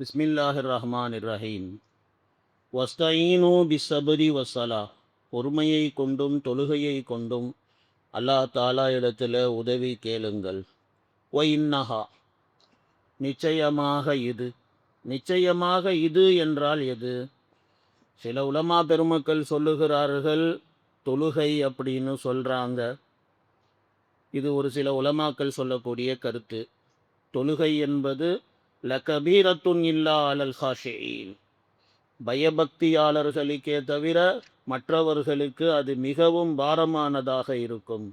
பிஸ்மில்லாஹிர் ரஹ்மானிர் ரஹீம். வஸ்தஈனு பிஸ்ஸப்ரி வஸ்ஸலா. பொறுமையை கொண்டும் தொழுகையை கொண்டும் அல்லாஹ் தாலா இடத்துல உதவி கேளுங்கள். ஒ இன்னஹா, நிச்சயமாக இது. நிச்சயமாக இது என்றால் எது? சில உலமா பெருமக்கள் சொல்லுகிறார்கள் தொழுகை அப்படின்னு சொல்கிறாங்க. இது ஒரு சில உலமாக்கள் சொல்லக்கூடிய கருத்து. தொழுகை என்பது லகபீரத்துன் இல்லா அலல் ஹாஷிஈன், பயபக்தியாளர்களுக்கே தவிர மற்றவர்களுக்கு அது மிகவும் பாரமானதாக இருக்கும்.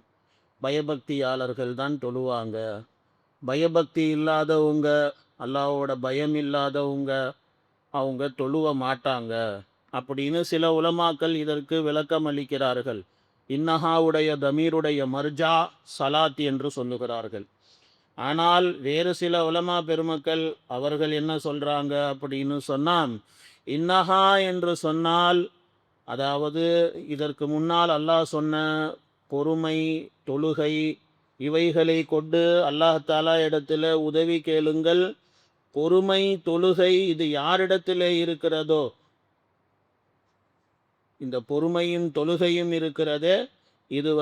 பயபக்தியாளர்கள் தான் தொழுவாங்க. பயபக்தி இல்லாதவங்க, அல்லாஹ்வோட பயம் இல்லாதவங்க, அவங்க தொழுவ மாட்டாங்க அப்படின்னு சில உலமாக்கள் இதற்கு விளக்கம் அளிக்கிறார்கள். இன்னஹாவுடைய தமீருடைய மர்ஜா சலாத் என்று சொல்லுகிறார்கள். ஆனால் வேறு சில உலமா பெருமக்கள் அவர்கள் என்ன சொல்கிறாங்க அப்படின்னு சொன்னால், இன்னஹா என்று சொன்னால், அதாவது இதற்கு முன்னால் அல்லாஹ் சொன்ன பொறுமை, தொழுகை, இவைகளை கொண்டு அல்லாஹ் தாலா இடத்துல உதவி கேளுங்கள். பொறுமை, தொழுகை இது யாரிடத்தில் இருக்கிறதோ, இந்த பொறுமையும் தொழுகையும் இருக்கிறதே, இது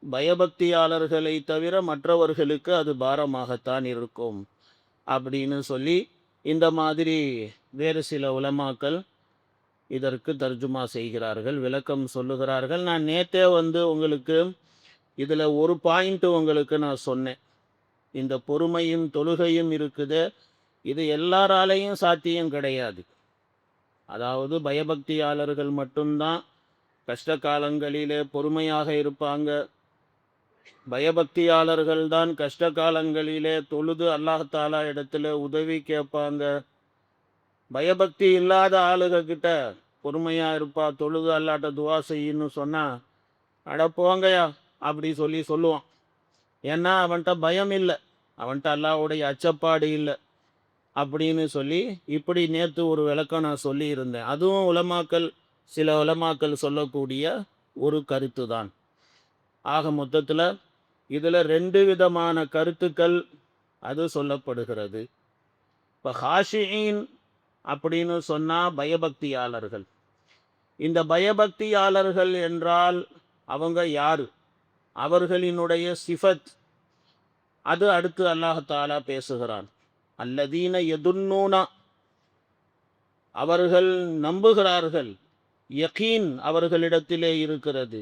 பயபக்தியாளர்களை தவிர மற்றவர்களுக்கு அது பாரமாகத்தான் இருக்கும் அப்படின்னு சொல்லி இந்த மாதிரி வேறு சில உலமாக்கள் இதற்கு தர்ஜுமா செய்கிறார்கள், விளக்கம் சொல்லுகிறார்கள். நான் நேற்றே உங்களுக்கு இதில் ஒரு பாயிண்ட் உங்களுக்கு நான் சொன்னேன். இந்த பொறுமையும் தொழுகையும் இருக்குது, இது எல்லாராலையும் சாத்தியம் கிடையாது. அதாவது பயபக்தியாளர்கள் மட்டும்தான் கஷ்ட காலங்களிலே பொறுமையாக இருப்பாங்க. பயபக்தியாளர்கள் தான் கஷ்ட காலங்களிலே தொழுது அல்லாஹாலா இடத்துல உதவி கேட்பாங்க. பயபக்தி இல்லாத ஆளுகிட்ட பொறுமையாக இருப்பா, தொழுது அல்லாட்ட துவா செய்யன்னு சொன்னால் அட போங்கயா அப்படி சொல்லுவான். ஏன்னா அவன்கிட்ட பயம் இல்லை, அவன்கிட்ட அல்லாஹ்வுடைய அச்சப்பாடு இல்லை அப்படின்னு சொல்லி இப்படி நேற்று ஒரு விளக்கம் நான் சொல்லி இருந்தேன். அதுவும் உலமாக்கள், சில உலமாக்கள் சொல்லக்கூடிய ஒரு கருத்து தான். ஆக மொத்தத்தில் இதில் ரெண்டு விதமான கருத்துக்கள் அது சொல்லப்படுகிறது. இப்போ ஹாஷியின் அப்படின்னு சொன்னால் பயபக்தியாளர்கள். இந்த பயபக்தியாளர்கள் என்றால் அவங்க யாரு, அவர்களினுடைய சிஃபத் அது அடுத்து அல்லாஹ் தாலா பேசுகிறான். அல்லதீன எதுன்னூனா, அவர்கள் நம்புகிறார்கள், யகீன் அவர்களிடத்திலே இருக்கிறது.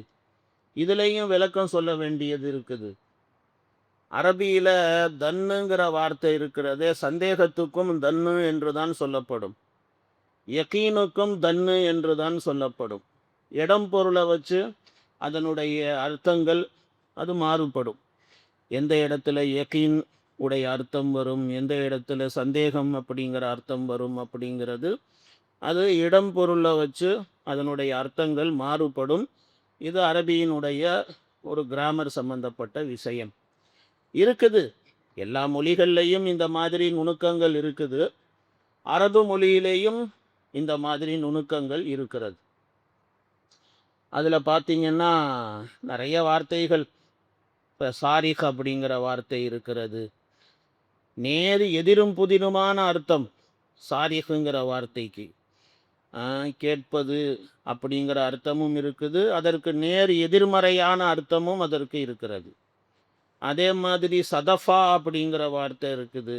இதுலேயும் விளக்கம் சொல்ல வேண்டியது இருக்குது. அரபியில் தன்னுங்கிற வார்த்தை இருக்கிறதே, சந்தேகத்துக்கும் தன்னு என்று தான் சொல்லப்படும், யகீனுக்கும் தன்னு என்று தான் சொல்லப்படும். இடம் பொருளை வச்சு அதனுடைய அர்த்தங்கள் அது மாறுபடும். எந்த இடத்துல யகீன் உடைய அர்த்தம் வரும், எந்த இடத்துல சந்தேகம் அப்படிங்கிற அர்த்தம் வரும் அப்படிங்கிறது அது இடம் பொருளை வச்சு அதனுடைய அர்த்தங்கள் மாறுபடும். இது அரபியினுடைய ஒரு கிராமர் சம்பந்தப்பட்ட விஷயம் இருக்குது. எல்லா மொழிகள்லையும் இந்த மாதிரி நுணுக்கங்கள் இருக்குது. அரபு மொழியிலேயும் இந்த மாதிரி நுணுக்கங்கள் இருக்கிறது. அதில் பார்த்தீங்கன்னா நிறைய வார்த்தைகள், இப்போ சாரிக் அப்படிங்கிற வார்த்தை இருக்கிறது. நேர் எதிரும் புதிருமான அர்த்தம் சாரிக்குங்கிற வார்த்தைக்கு. கேட்பது அப்படிங்கிற அர்த்தமும் இருக்குது, அதற்கு நேர் எதிர்மறையான அர்த்தமும் அதற்கு இருக்கிறது. அதே மாதிரி சதஃபா அப்படிங்கிற வார்த்தை இருக்குது.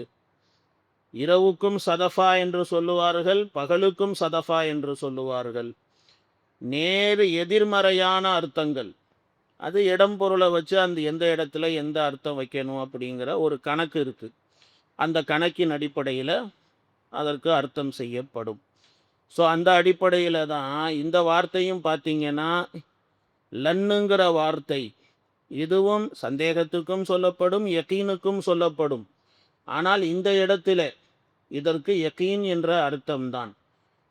இரவுக்கும் சதஃபா என்று சொல்லுவார்கள், பகலுக்கும் சதஃபா என்று சொல்லுவார்கள். நேர் எதிர்மறையான அர்த்தங்கள் அது இடம் பொருளை வச்சு அந்த எந்த இடத்துல எந்த அர்த்தம் வைக்கணும் அப்படிங்கிற ஒரு கணக்கு இருக்குது. அந்த கணக்கின் அடிப்படையில் அதற்கு அர்த்தம் செய்யப்படும். ஸோ அந்த அடிப்படையில் தான் இந்த வார்த்தையும் பார்த்தீங்கன்னா லன்னுங்கிற வார்த்தை, இதுவும் சந்தேகத்துக்கும் சொல்லப்படும், யகீனுக்கும் சொல்லப்படும். ஆனால் இந்த இடத்துல இதற்கு யகீன் என்ற அர்த்தம்தான்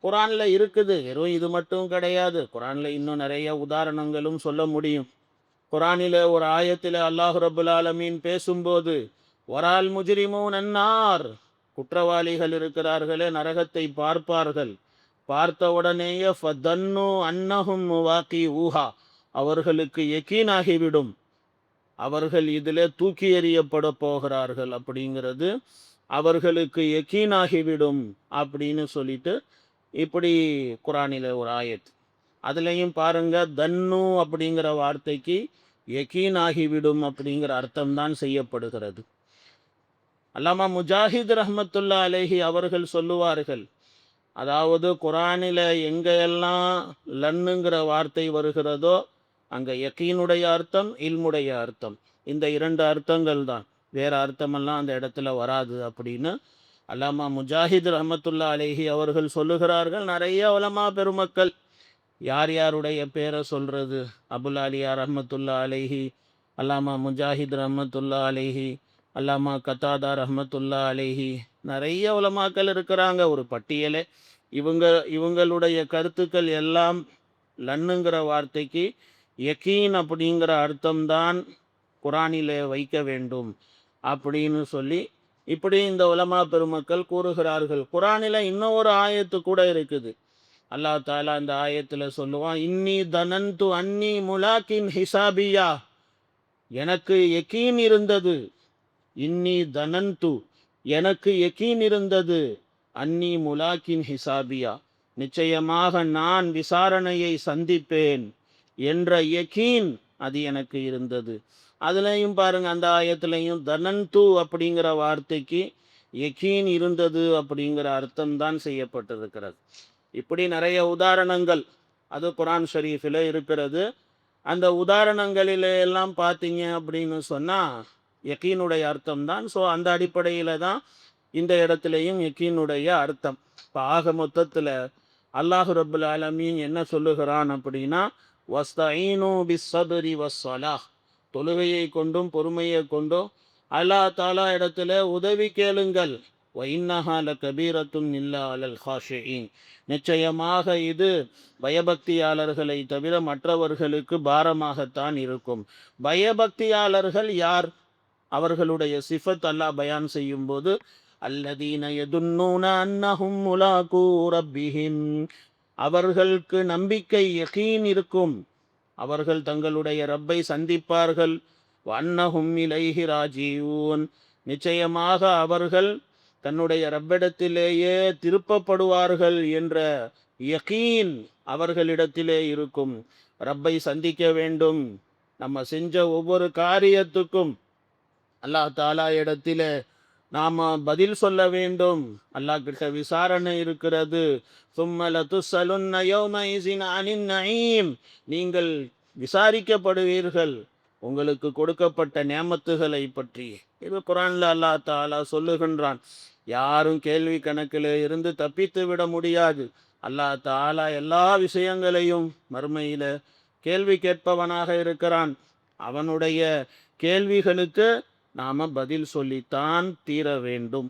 குரானில் இருக்குது. வெறும் இது மட்டும் கிடையாது, குரானில் இன்னும் நிறைய உதாரணங்களும் சொல்ல முடியும். குரானில் ஒரு ஆயத்தில் அல்லாஹ் ரபுல் ஆலமீன் பேசும்போது, வரால் முஜ்ரிமூன் அன்னார், குற்றவாளிகள் இருக்கிறார்களே நரகத்தை பார்ப்பார்கள், பார்த்த உடனேயே ஃபதன்னு அன்னஹும் வாக்கி ஊஹா, அவர்களுக்கு யகீனாகிவிடும், அவர்கள் இதில் தூக்கி எறியப்பட போகிறார்கள் அப்படிங்கிறது அவர்களுக்கு யக்கீனாகிவிடும் அப்படின்னு சொல்லிட்டு இப்படி குரானில ஒரு ஆயத். அதுலேயும் பாருங்க, தன்னு அப்படிங்கிற வார்த்தைக்கு யக்கீனாகிவிடும் அப்படிங்கிற அர்த்தம்தான் செய்யப்படுகிறது. அல்லாமா முஜாஹித் ரஹ்மத்துல்லா அலைஹி அவர்கள் சொல்லுவார்கள், அதாவது குரானில எங்கெல்லாம் லன்னுங்கிற வார்த்தை வருகிறதோ அங்கே யக்கீனுடைய அர்த்தம், இல்முடைய அர்த்தம், இந்த இரண்டு அர்த்தங்கள் தான், வேற அர்த்தமெல்லாம் அந்த இடத்துல வராது அப்படின்னு அல்லாமா முஜாஹித் ரஹ்மத்துல்லா அலைஹி அவர்கள் சொல்லுகிறார்கள். நிறைய உலமா பெருமக்கள், யார் யாருடைய பேரை சொல்றது, அபுல் ஆலியா ரஹ்மத்துல்லா அலைஹி, அல்லாமா முஜாஹித் ரஹ்மத்துல்லா அலைஹி, அல்லாமா கத்தாதா ரஹ்மத்துல்லா அலைஹி, நிறைய உலமாக்கள் இருக்கிறாங்க, ஒரு பட்டியலே. இவங்களுடைய கருத்துக்கள் எல்லாம் லன்னுங்கிற வார்த்தைக்கு யக்கீன் அப்படிங்கிற அர்த்தம்தான் குரானிலே வைக்க வேண்டும் அப்படின்னு சொல்லி இப்படி இந்த உலமா பெருமக்கள் கூறுகிறார்கள். குரானில இன்னும் ஒரு ஆயத்து கூட இருக்குது. அல்லாஹ் தாலா அந்த ஆயத்துல சொல்லுவான், இன்னி தனந்து அன்னி முலாக்கின் ஹிசாபியா, எனக்கு யக்கீன் இருந்தது, இன்னி தனந்து எனக்கு யக்கீன் இருந்தது, அன்னி முலாக்கின் ஹிசாபியா நிச்சயமாக நான் விசாரணையை சந்திப்பேன் என்ற யக்கீன் அது எனக்கு இருந்தது. அதுலேயும் பாருங்க, அந்த ஆயத்துலையும் தனந்து அப்படிங்கிற வார்த்தைக்கு யக்கீன் இருந்தது அப்படிங்கிற அர்த்தம்தான் செய்யப்பட்டிருக்கிறது. இப்படி நிறைய உதாரணங்கள் அது குரான் ஷரீஃபில் இருக்கிறது. அந்த உதாரணங்களில் எல்லாம் பார்த்தீங்க அப்படின்னு சொன்னால் யக்கீனுடைய அர்த்தம் தான். ஸோ அந்த அடிப்படையில் தான் இந்த இடத்துலையும் யக்கீனுடைய அர்த்தம். இப்போ ஆக மொத்தத்தில் அல்லாஹ் ரப்புல் ஆலமீன் என்ன சொல்லுகிறான் அப்படின்னா, வஸ்தஈனு பிஸ்ஸப்ரி வஸ்ஸலாஹ், தொழுகையை கொண்டும் பொறுமையை கொண்டும் அல்லாஹ் தாலா இடத்துல உதவி கேளுங்கள். வஇன்னஹா லகபீரத்துன் இல்லா அலல் ஹாஷிஈன், நிச்சயமாக இது பயபக்தியாளர்களை தவிர மற்றவர்களுக்கு பாரமாகத்தான் இருக்கும். பயபக்தியாளர்கள் யார்? அவர்களுடைய சிஃபத் அல்லாஹ் பயான் செய்யும் போது, அல்லதீன யதுன்னூன அன்னஹும் முலாகு ரப்பிஹிம், அவர்களுக்கு நம்பிக்கை யகீன் இருக்கும், அவர்கள் தங்களுடைய ரப்பை சந்திப்பார்கள். வன்னஹும் இலைஹி ராஜிஊன், நிச்சயமாக அவர்கள் தன்னுடைய ரப்பிடத்திலேயே திருப்பப்படுவார்கள் என்ற யகீன் அவர்களிடத்திலே இருக்கும். ரப்பை சந்திக்க வேண்டும், நம்ம செஞ்ச ஒவ்வொரு காரியத்துக்கும் அல்லாஹ் தாலா இடத்திலே நாம் பதில் சொல்ல வேண்டும். அல்லாஹ் கிட்ட விசாரணை இருக்கிறது. சும்மல துஸ்ஸலுன்ன யௌமஇஸின் அனின் நஈம், நீங்கள் விசாரிக்கப்படுவீர்கள் உங்களுக்கு கொடுக்கப்பட்ட நேமத்துகளை பற்றி. இது குரான்ல அல்லாஹ் தாலா சொல்லுகின்றான். யாரும் கேள்வி கணக்கில் இருந்து தப்பித்து விட முடியாது. அல்லாஹ் தாலா எல்லா விஷயங்களையும் மறுமையில கேள்வி கேட்பவனாக இருக்கிறான். அவனுடைய கேள்விகளுக்கு நாம் பதில் சொல்லித்தான் தீர வேண்டும்.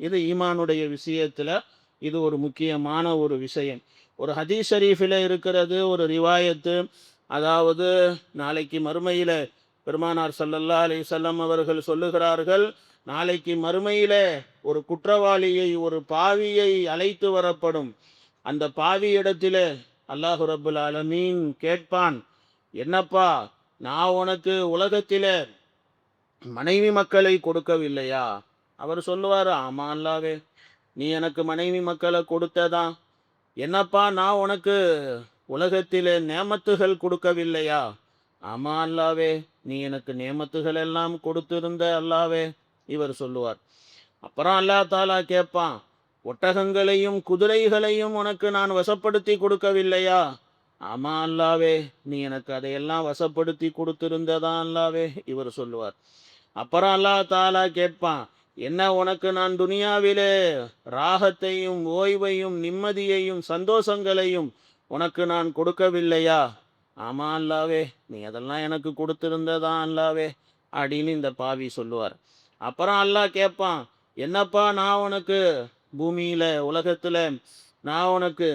இது ஈமானுடைய விஷயத்தில் இது ஒரு முக்கியமான ஒரு விஷயம். ஒரு ஹதீஸ் ஷரீஃபில் இருக்கிறது ஒரு ரிவாயத்து, அதாவது நாளைக்கு மறுமையில் பெருமானார் ஸல்லல்லாஹு அலைஹி வஸல்லம் அவர்கள் சொல்லுகிறார்கள், நாளைக்கு மறுமையில் ஒரு குற்றவாளியை, ஒரு பாவியை அழைத்து வரப்படும். அந்த பாவி இடத்துல அல்லாஹ் ரப்புல் ஆலமீன் கேட்பான், என்னப்பா நான் உனக்கு உலகத்தில் மனைவி மக்களை கொடுக்கவில்லையா? அவர் சொல்லுவார், ஆமா அல்லாவே, நீ எனக்கு மனைவி மக்களை கொடுத்ததான். என்னப்பா நான் உனக்கு உலகத்திலே நேமத்துகள் கொடுக்கவில்லையா? ஆமா அல்லாவே, நீ எனக்கு நேமத்துகள் எல்லாம் கொடுத்திருந்த அல்லாவே. இவர் சொல்லுவார். அப்புறம் அல்லாஹ் தாலா கேட்பான், ஒட்டகங்களையும் குதிரைகளையும் உனக்கு நான் வசப்படுத்தி கொடுக்கவில்லையா? ஆமா அல்லாவே, நீ எனக்கு அதையெல்லாம் வசப்படுத்தி கொடுத்திருந்ததான் அல்லாவே. இவர் சொல்லுவார். அப்புறம் அல்லாஹ் தாலா கேட்பான், என்ன உனக்கு நான் துனியாவிலே ராகத்தையும் ஓய்வையும் நிம்மதியையும் சந்தோஷங்களையும் உனக்கு நான் கொடுக்கவில்லையா? ஆமா அல்லாவே, நீ அதெல்லாம் எனக்கு கொடுத்திருந்ததான் அல்லாவே அப்படின்னு இந்த பாவி சொல்லுவார். அப்புறம் அல்லாஹ் கேட்பான், என்னப்பா நான் உனக்கு பூமியில உலகத்துல நான் உனக்கு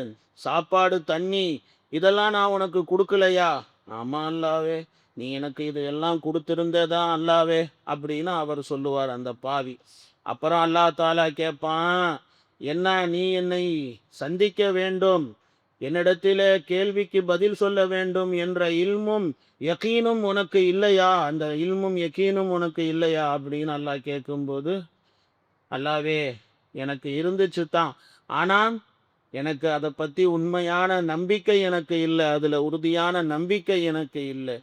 சாப்பாடு தண்ணி இதெல்லாம் நான் உனக்கு கொடுக்கலையா? ஆமா அல்லாவே, நீ எனக்கு இது எல்லாம் கொடுத்திருந்ததான் அல்லாவே அப்படின்னு அவர் சொல்லுவார் அந்த பாவி. அப்புறம் அல்லாஹ் தாலா கேட்பான், என்ன நீ என்னை சந்திக்க வேண்டும், என்னிடத்திலே கேள்விக்கு பதில் சொல்ல வேண்டும் என்ற இல்மும் யகீனும் உனக்கு இல்லையா? அந்த இல்மும் யகீனும் உனக்கு இல்லையா அப்படின்னு அல்லாஹ் கேட்கும்போது அல்லாவே எனக்கு இருந்துச்சு தான், ஆனால் எனக்கு அதை பற்றி உண்மையான நம்பிக்கை எனக்கு இல்லை, அதில் உறுதியான நம்பிக்கை எனக்கு இல்லை.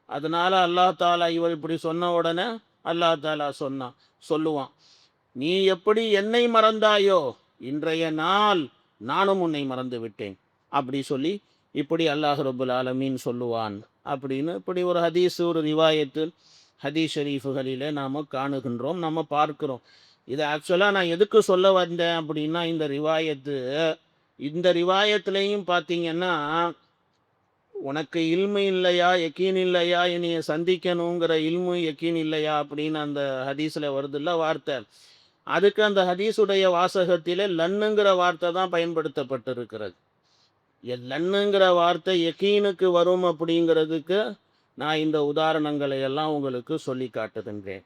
அதனால அல்லாஹ் தாலா இவர் இப்படி சொன்ன உடனே அல்லாஹ் தாலா சொல்லுவான், நீ எப்படி என்னை மறந்தாயோ இன்றைய நாள் நானும் உன்னை மறந்து விட்டேன் அப்படி சொல்லி இப்படி அல்லாஹ் ரபுல் ஆலமீன் சொல்லுவான் அப்படின்னு இப்படி ஒரு ஹதீஸ், ஒரு ரிவாயத்து ஹதீஸ் ஷரீஃபுகளில் நாம் காணுகின்றோம், நம்ம பார்க்கிறோம். இதை ஆக்சுவலாக நான் எதுக்கு சொல்ல வந்தேன் அப்படின்னா, இந்த ரிவாயத்துலேயும் பார்த்தீங்கன்னா, உனக்கு இல்மு இல்லையா, யக்கீன் இல்லையா, என்னைய சந்திக்கணுங்கிற இல்மு யக்கீன் இல்லையா அப்படின்னு அந்த ஹதீஸில் வருதுல்ல வார்த்தை, அதுக்கு அந்த ஹதீஸுடைய வாசகத்திலே லன்னுங்கிற வார்த்தை தான் பயன்படுத்தப்பட்டிருக்கிறது. லன்னுங்கிற வார்த்தை யக்கீனுக்கு வரும் அப்படிங்கிறதுக்கு நான் இந்த உதாரணங்களை எல்லாம் உங்களுக்கு சொல்லி காட்டுகின்றேன்.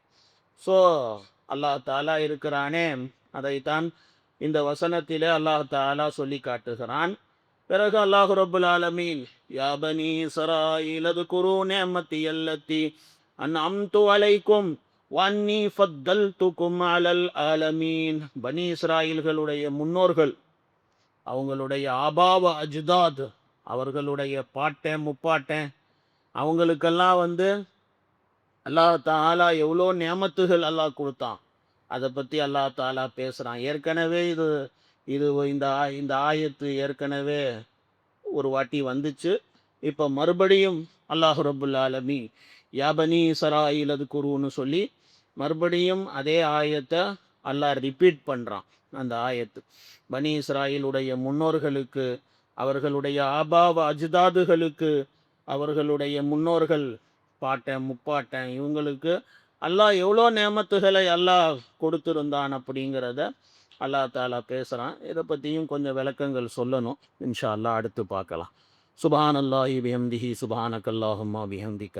ஸோ அல்லாஹ் தாலா இருக்கிறானே, அதைத்தான் இந்த வசனத்திலே அல்லாஹ் தாலா சொல்லி காட்டுகிறான். பிறகு அல்லாஹ் ரப்புல் ஆலமீன், யா பனி இஸ்ராயீல் அத்குரு நிஅமதி அல்லதி அன்அம்து அலைக்கும் வன்னி ஃபத்தல்துக்கும் அலல் ஆலமீன். பனி இஸ்ராயீல்களுடைய முன்னோர்கள், அவங்களுடைய ஆபாவ அஜ்தாத், அவர்களுடைய பாட்டன் முப்பாட்டன், அவங்களுக்கெல்லாம் அல்லாஹ் தாலா எவ்வளோ நியமத்துகள் அல்லாஹ் கொடுத்தான், அதை பற்றி அல்லாஹ் தாலா பேசுகிறான். ஏற்கனவே இது இந்த ஆயத்து ஏற்கனவே ஒரு வாட்டி வந்துச்சு. இப்போ மறுபடியும் அல்லாஹ் ரப்புல் ஆலமீன் யா பனி இஸ்ராயீல் அத்குருன்னு சொல்லி மறுபடியும் அதே ஆயத்தை அல்லாஹ் ரிப்பீட் பண்ணுறான். அந்த ஆயத்து பனி இஸ்ராயீலுடைய முன்னோர்களுக்கு, அவர்களுடைய ஆபாவ அஜ்தாதுகளுக்கு, அவர்களுடைய முன்னோர்கள் பாட்டன் முப்பாட்டன், இவங்களுக்கு அல்லாஹ் எவ்வளோ நேமத்துகளை அல்லாஹ் கொடுத்துருந்தான் அப்படிங்கிறத அல்லாஹ் தாலா பேசுகிறான். இதை பற்றியும் கொஞ்சம் விளக்கங்கள் சொல்லணும், இன்ஷா அல்லாஹ் அடுத்து பார்க்கலாம். சுப்ஹானல்லாஹி பிஹம்திஹி சுப்ஹானக்கல்லாஹும்ம பிஹம்திக.